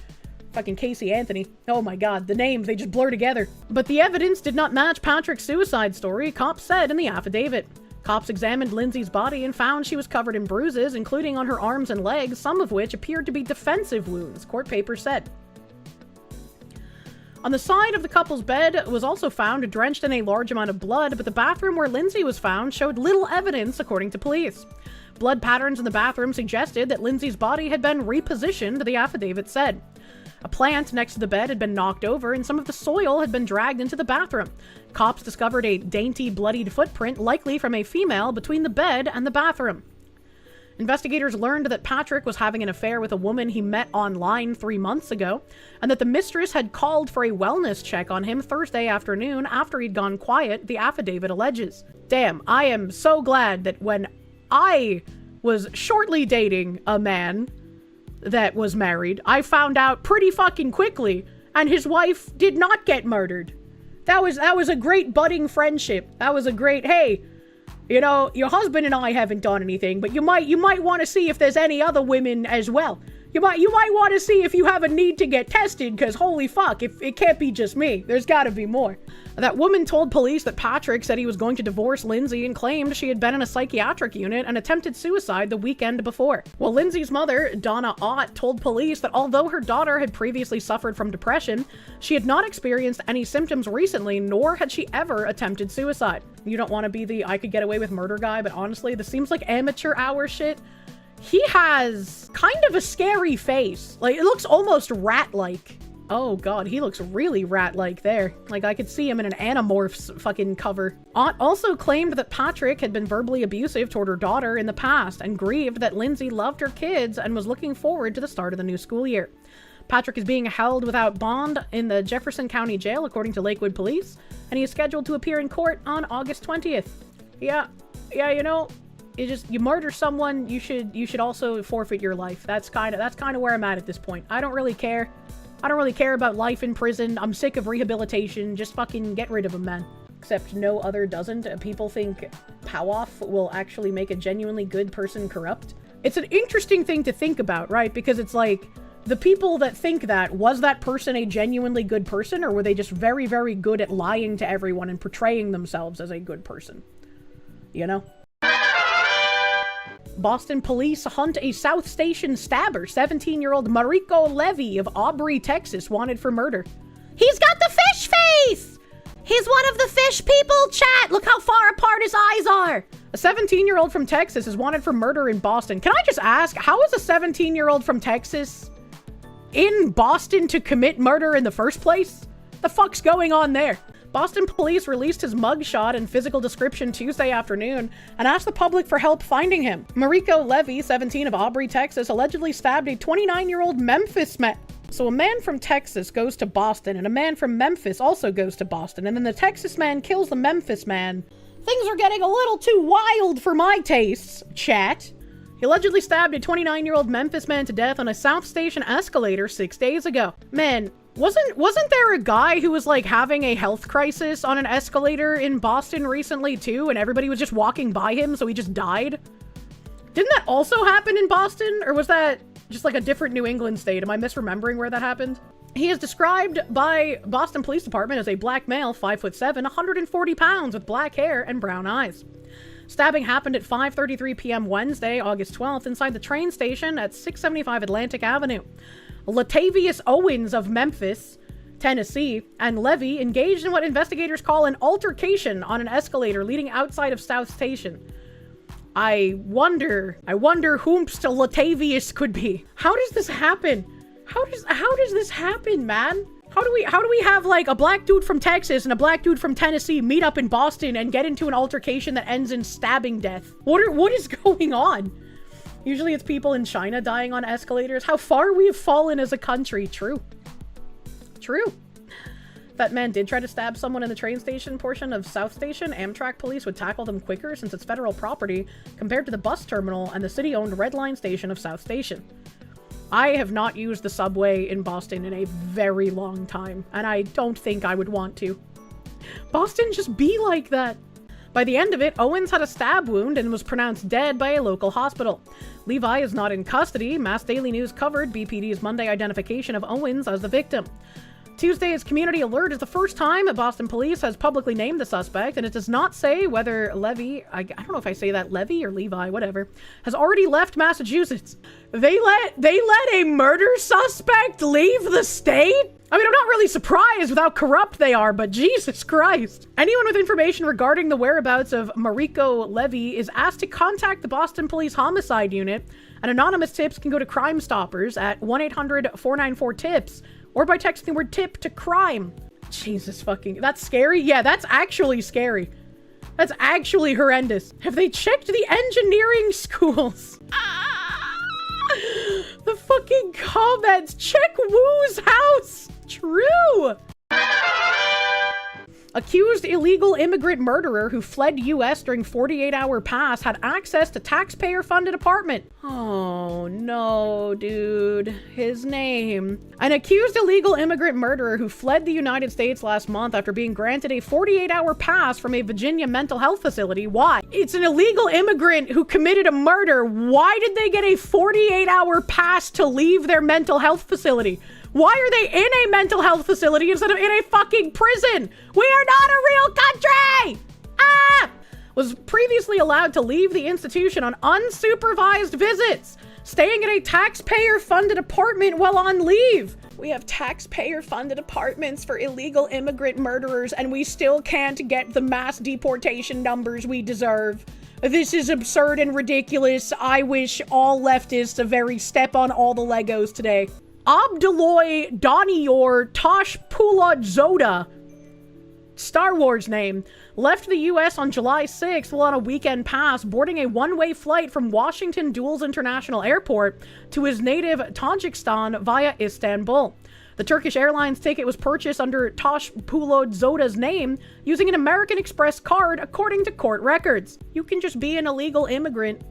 Fucking Casey Anthony. Oh my god, the names, they just blur together. But the evidence did not match Patrick's suicide story, cops said in the affidavit. Cops examined Lindsay's body and found she was covered in bruises, including on her arms and legs, some of which appeared to be defensive wounds, court papers said. On the side of the couple's bed was also found drenched in a large amount of blood, but the bathroom where Lindsay was found showed little evidence, according to police. Blood patterns in the bathroom suggested that Lindsay's body had been repositioned, the affidavit said. A plant next to the bed had been knocked over, and some of the soil had been dragged into the bathroom. Cops discovered a dainty, bloodied footprint, likely from a female, between the bed and the bathroom. Investigators learned that Patrick was having an affair with a woman he met online 3 months ago, and that the mistress had called for a wellness check on him Thursday afternoon after he'd gone quiet, the affidavit alleges. Damn, I am so glad that when I was shortly dating a man that was married, I found out pretty fucking quickly, and his wife did not get murdered. That was a great budding friendship. That was a great, hey, you know, your husband and I haven't done anything, but you might want to see if there's any other women as well. You might want to see if you have a need to get tested, because holy fuck, if it can't be just me. There's got to be more. That woman told police that Patrick said he was going to divorce Lindsay and claimed she had been in a psychiatric unit and attempted suicide the weekend before. Well, Lindsay's mother, Donna Ott, told police that although her daughter had previously suffered from depression, she had not experienced any symptoms recently, nor had she ever attempted suicide. You don't want to be the I could get away with murder guy, but honestly, this seems like amateur hour shit. He has kind of a scary face. Like, it looks almost rat-like. Oh god, he looks really rat-like there. Like, I could see him in an Animorphs fucking cover. Ott also claimed that Patrick had been verbally abusive toward her daughter in the past and grieved that Lindsay loved her kids and was looking forward to the start of the new school year. Patrick is being held without bond in the Jefferson County Jail, according to Lakewood Police, and he is scheduled to appear in court on August 20th. Yeah, you know, you murder someone, you should also forfeit your life. That's kind of where I'm at this point. I don't really care. I don't really care about life in prison. I'm sick of rehabilitation. Just fucking get rid of them, man. Except no other doesn't. People think POW-off will actually make a genuinely good person corrupt. It's an interesting thing to think about, right? Because it's like, the people that think that, was that person a genuinely good person, or were they just very, very good at lying to everyone and portraying themselves as a good person? You know? Boston police hunt a South Station stabber, 17-year-old Mariko Levy of Aubrey, Texas, wanted for murder. He's got the fish face! He's one of the fish people, chat! Look how far apart his eyes are! A 17-year-old from Texas is wanted for murder in Boston. Can I just ask, how is a 17-year-old from Texas in Boston to commit murder in the first place? The fuck's going on there? Boston police released his mugshot and physical description Tuesday afternoon and asked the public for help finding him. Mariko Levy, 17, of Aubrey, Texas, allegedly stabbed a 29-year-old Memphis man. So a man from Texas goes to Boston, and a man from Memphis also goes to Boston, and then the Texas man kills the Memphis man. Things are getting a little too wild for my tastes, chat. He allegedly stabbed a 29-year-old Memphis man to death on a South Station escalator 6 days ago. Man, wasn't there a guy who was like having a health crisis on an escalator in Boston recently too, and everybody was just walking by him, so he just died? Didn't that also happen in Boston, or was that just like a different New England state? Am I misremembering where that happened? He is described by Boston Police Department as a black male, 5'7", 140 pounds, with black hair and brown eyes. Stabbing happened at 5:33 p.m. Wednesday, August 12th, inside the train station at 675 Atlantic Avenue. Latavius Owens of Memphis, Tennessee, and Levy engaged in what investigators call an altercation on an escalator leading outside of South Station. I wonder whomst Latavius could be. How does this happen? How does this happen, man? How do we have like a black dude from Texas and a black dude from Tennessee meet up in Boston and get into an altercation that ends in stabbing death? What is going on? Usually it's people in China dying on escalators. How far we have fallen as a country. True. That man did try to stab someone in the train station portion of South Station. Amtrak police would tackle them quicker since it's federal property compared to the bus terminal and the city-owned Red Line station of South Station. I have not used the subway in Boston in a very long time, and I don't think I would want to. Boston just be like that. By the end of it, Owens had a stab wound and was pronounced dead by a local hospital. Levi is not in custody. Mass Daily News covered BPD's Monday identification of Owens as the victim. Tuesday's community alert is the first time that Boston police has publicly named the suspect, and it does not say whether Levy, I don't know if I say that Levy or Levi, whatever, has already left Massachusetts. They let a murder suspect leave the state? I mean, I'm not really surprised with how corrupt they are, but Jesus Christ. Anyone with information regarding the whereabouts of Mariko Levy is asked to contact the Boston Police Homicide Unit, and anonymous tips can go to Crime Stoppers at 1-800-494-TIPS, or by texting the word tip to crime. Jesus fucking, that's scary? Yeah, that's actually scary. That's actually horrendous. Have they checked the engineering schools? The fucking comments. Check Woo's house. True. Accused illegal immigrant murderer who fled U.S. during 48-hour pass had access to taxpayer-funded apartment. Oh no, dude. His name. An accused illegal immigrant murderer who fled the United States last month after being granted a 48-hour pass from a Virginia mental health facility. Why? It's an illegal immigrant who committed a murder. Why did they get a 48-hour pass to leave their mental health facility? Why are they in a mental health facility instead of in a fucking prison? We are not a real country! Was previously allowed to leave the institution on unsupervised visits, staying in a taxpayer-funded apartment while on leave. We have taxpayer-funded apartments for illegal immigrant murderers, and we still can't get the mass deportation numbers we deserve. This is absurd and ridiculous. I wish all leftists a very step on all the Legos today. Abduloy Doniyor Toshpulodzoda, Star Wars name, left the U.S. on July 6th while on a weekend pass, boarding a one-way flight from Washington Dulles International Airport to his native Tajikistan via Istanbul. The Turkish Airlines ticket was purchased under Toshpulodzoda's name using an American Express card, according to court records. You can just be an illegal immigrant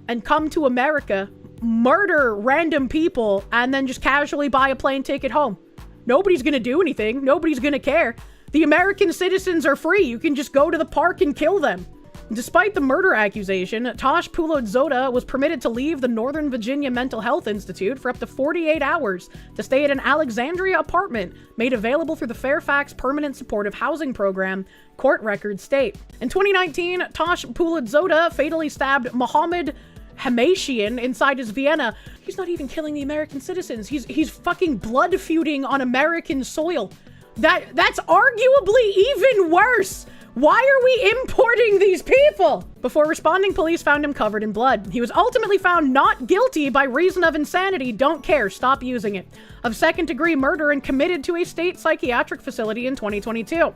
and come to America, murder random people, and then just casually buy a plane ticket home. Nobody's gonna do anything. Nobody's gonna care. The American citizens are free. You can just go to the park and kill them. Despite the murder accusation, Toshpulodzoda was permitted to leave the Northern Virginia Mental Health Institute for up to 48 hours to stay at an Alexandria apartment made available through the Fairfax Permanent Supportive Housing Program, court records state. In 2019, Toshpulodzoda fatally stabbed Mohammed Hamashian inside his Vienna. He's not even killing the American citizens. He's fucking blood feuding on American soil. That's arguably even worse. Why are we importing these people? Before responding, police found him covered in blood. He was ultimately found not guilty by reason of insanity, don't care, stop using it, of second-degree murder and committed to a state psychiatric facility in 2022.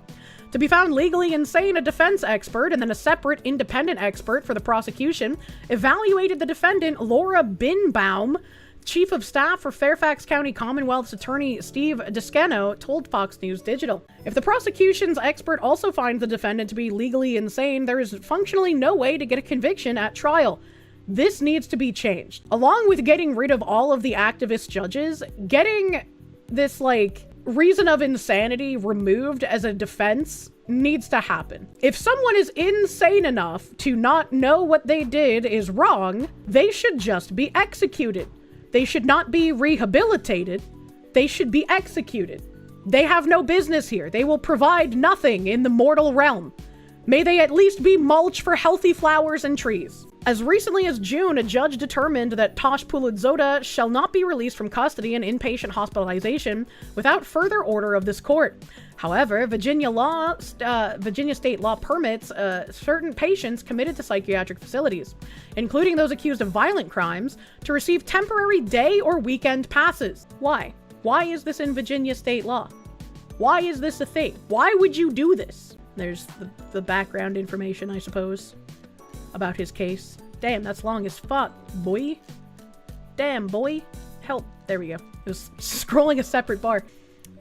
To be found legally insane, a defense expert and then a separate independent expert for the prosecution evaluated the defendant, Laura Binbaum, Chief of Staff for Fairfax County Commonwealth's attorney Steve Descano, told Fox News Digital. If the prosecution's expert also finds the defendant to be legally insane, there is functionally no way to get a conviction at trial. This needs to be changed. Along with getting rid of all of the activist judges, getting this, reason of insanity removed as a defense needs to happen. If someone is insane enough to not know what they did is wrong, they should just be executed. They should not be rehabilitated. They should be executed. They have no business here. They will provide nothing in the mortal realm. May they at least be mulch for healthy flowers and trees. As recently as June, a judge determined that Toshpulodzoda shall not be released from custody and inpatient hospitalization without further order of this court. However, Virginia state law permits certain patients committed to psychiatric facilities, including those accused of violent crimes, to receive temporary day or weekend passes. Why? Why is this in Virginia state law? Why is this a thing? Why would you do this? There's the background information, I suppose, about his case. Damn, that's long as fuck, boy. Damn, boy. Help. There we go. It was scrolling a separate bar.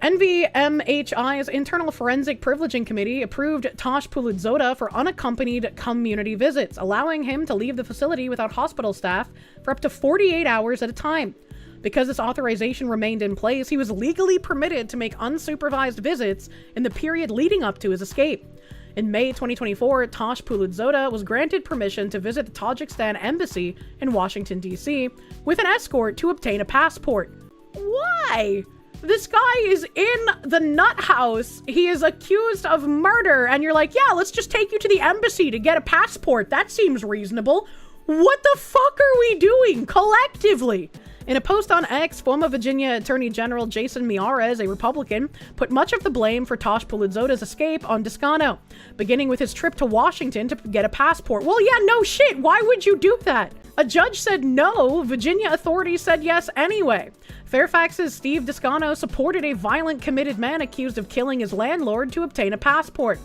NVMHI's Internal Forensic Privileging Committee approved Toshpulodzoda for unaccompanied community visits, allowing him to leave the facility without hospital staff for up to 48 hours at a time. Because this authorization remained in place, he was legally permitted to make unsupervised visits in the period leading up to his escape. In May 2024, Toshpulodzoda was granted permission to visit the Tajikistan embassy in Washington, D.C. with an escort to obtain a passport. Why? This guy is in the nut house. He is accused of murder, and you're like, yeah, let's just take you to the embassy to get a passport. That seems reasonable. What the fuck are we doing collectively? In a post on X, former Virginia Attorney General Jason Miyares, a Republican, put much of the blame for Toshpulodzoda's escape on Descano, beginning with his trip to Washington to get a passport. Well, yeah, no shit. Why would you do that? A judge said no. Virginia authorities said yes anyway. Fairfax's Steve Descano supported a violent committed man accused of killing his landlord to obtain a passport.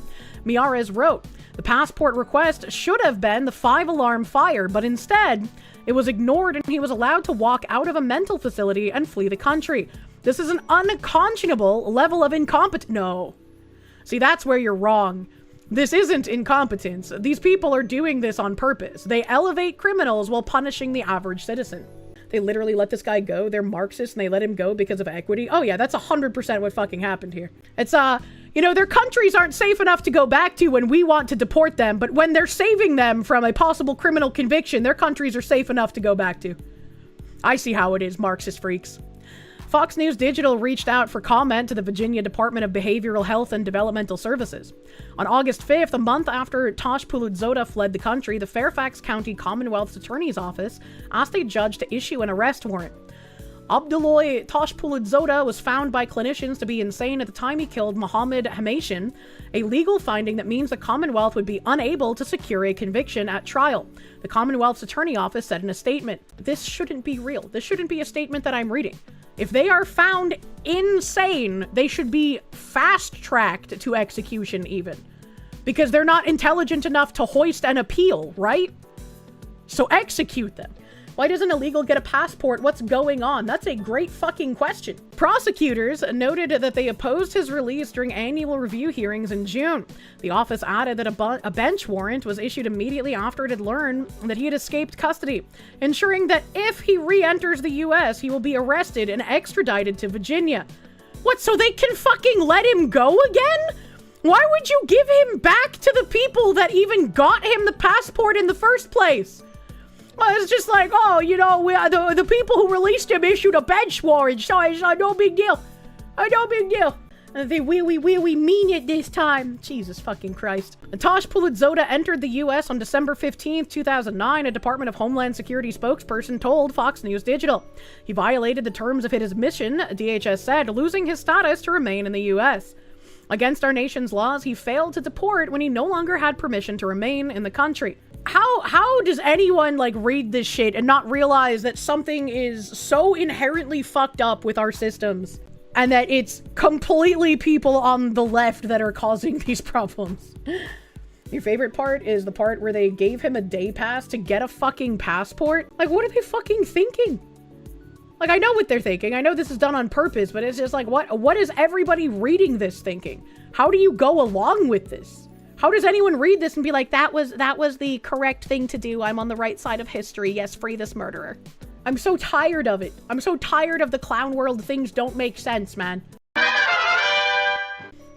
Miyares wrote, The passport request should have been the 5-alarm fire, but instead, it was ignored and he was allowed to walk out of a mental facility and flee the country. This is an unconscionable level of incompetence. No. See, that's where you're wrong. This isn't incompetence. These people are doing this on purpose. They elevate criminals while punishing the average citizen. They literally let this guy go. They're Marxists and they let him go because of equity. Oh yeah, that's 100% what fucking happened here. It's, you know, their countries aren't safe enough to go back to when we want to deport them, but when they're saving them from a possible criminal conviction, their countries are safe enough to go back to. I see how it is, Marxist freaks. Fox News Digital reached out for comment to the Virginia Department of Behavioral Health and Developmental Services. On August 5th, a month after Tosh Puludzota fled the country, the Fairfax County Commonwealth's Attorney's Office asked a judge to issue an arrest warrant. Abduloy Tosh Puludzota was found by clinicians to be insane at the time he killed Mohammed Hamashian, a legal finding that means the Commonwealth would be unable to secure a conviction at trial. The Commonwealth's Attorney Office said in a statement, "This shouldn't be real. This shouldn't be a statement that I'm reading. If they are found insane, they should be fast-tracked to execution even. Because they're not intelligent enough to hoist an appeal, right? So execute them." Why doesn't illegal get a passport? What's going on? That's a great fucking question. Prosecutors noted that they opposed his release during annual review hearings in June. The office added that a bench warrant was issued immediately after it had learned that he had escaped custody, ensuring that if he re-enters the US, he will be arrested and extradited to Virginia. What, so they can fucking let him go again? Why would you give him back to the people that even got him the passport in the first place? Well, it's just like, oh, you know, the people who released him issued a bench warrant, so it's no big deal. No big deal. And they we mean it this time. Jesus fucking Christ. Tosh Puludzota entered the U.S. on December 15th, 2009, a Department of Homeland Security spokesperson told Fox News Digital. He violated the terms of his mission, DHS said, losing his status to remain in the U.S. Against our nation's laws, he failed to deport when he no longer had permission to remain in the country. How does anyone, like, read this shit and not realize that something is so inherently fucked up with our systems and that it's completely people on the left that are causing these problems? Your favorite part is the part where they gave him a day pass to get a fucking passport? Like, what are they fucking thinking? Like, I know what they're thinking. I know this is done on purpose, but it's just like, what is everybody reading this thinking? How do you go along with this? How does anyone read this and be like, that was the correct thing to do. I'm on the right side of history. Yes, free this murderer. I'm so tired of it. I'm so tired of the clown world. Things don't make sense, man.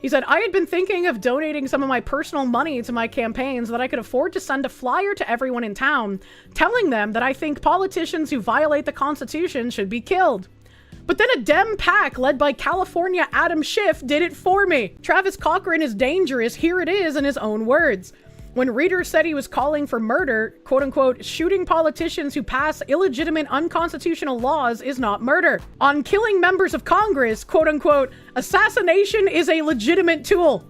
He said, I had been thinking of donating some of my personal money to my campaign so that I could afford to send a flyer to everyone in town, telling them that I think politicians who violate the Constitution should be killed. But then a Dem PAC led by California Adam Schiff did it for me. Travis Corcoran is dangerous. Here it is in his own words. When readers said he was calling for murder, quote unquote, shooting politicians who pass illegitimate unconstitutional laws is not murder. On killing members of Congress, quote unquote, assassination is a legitimate tool.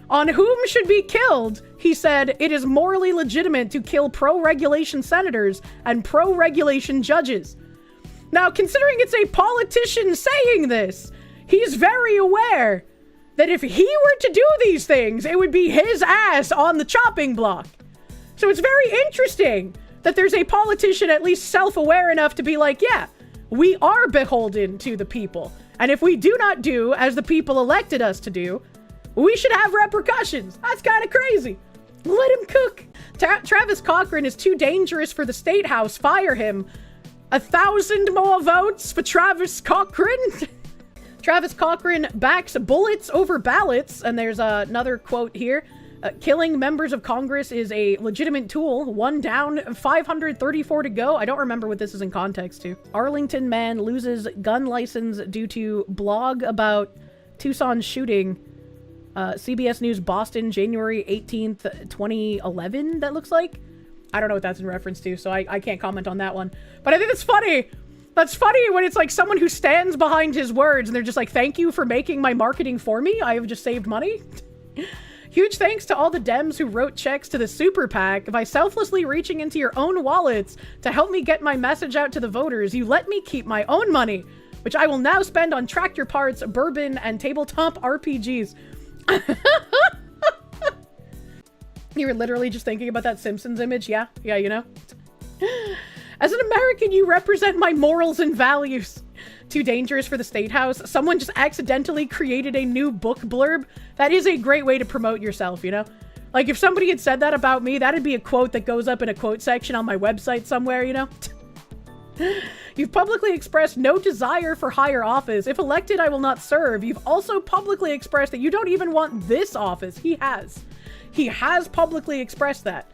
On whom should be killed, he said, it is morally legitimate to kill pro-regulation senators and pro-regulation judges. Now, considering it's a politician saying this, he's very aware that if he were to do these things, it would be his ass on the chopping block. So it's very interesting that there's a politician at least self-aware enough to be like, yeah, we are beholden to the people. And if we do not do as the people elected us to do, we should have repercussions. That's kind of crazy. Let him cook. Travis Corcoran is too dangerous for the State House. Fire him. 1,000 more votes for Travis Corcoran. Travis Corcoran backs bullets over ballots. And there's another quote here. Killing members of Congress is a legitimate tool. 1 down, 534 to go. I don't remember what this is in context to. Arlington man loses gun license due to blog about Tucson shooting. CBS News Boston, January 18th, 2011, that looks like. I don't know what that's in reference to, so I can't comment on that one. But I think it's funny. That's funny when it's like someone who stands behind his words and they're just like, thank you for making my marketing for me. I have just saved money. Huge thanks to all the Dems who wrote checks to the Super PAC. By selflessly reaching into your own wallets to help me get my message out to the voters, you let me keep my own money, which I will now spend on tractor parts, bourbon, and tabletop RPGs. You were literally just thinking about that Simpsons image? Yeah, you know? As an American, you represent my morals and values. Too dangerous for the State House. Someone just accidentally created a new book blurb. That is a great way to promote yourself, you know? Like, if somebody had said that about me, that'd be a quote that goes up in a quote section on my website somewhere, you know? You've publicly expressed no desire for higher office. If elected, I will not serve. You've also publicly expressed that you don't even want this office. He has. He has publicly expressed that.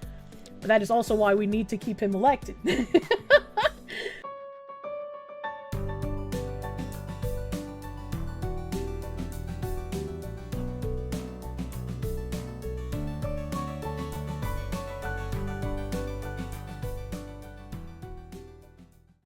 But that is also why we need to keep him elected.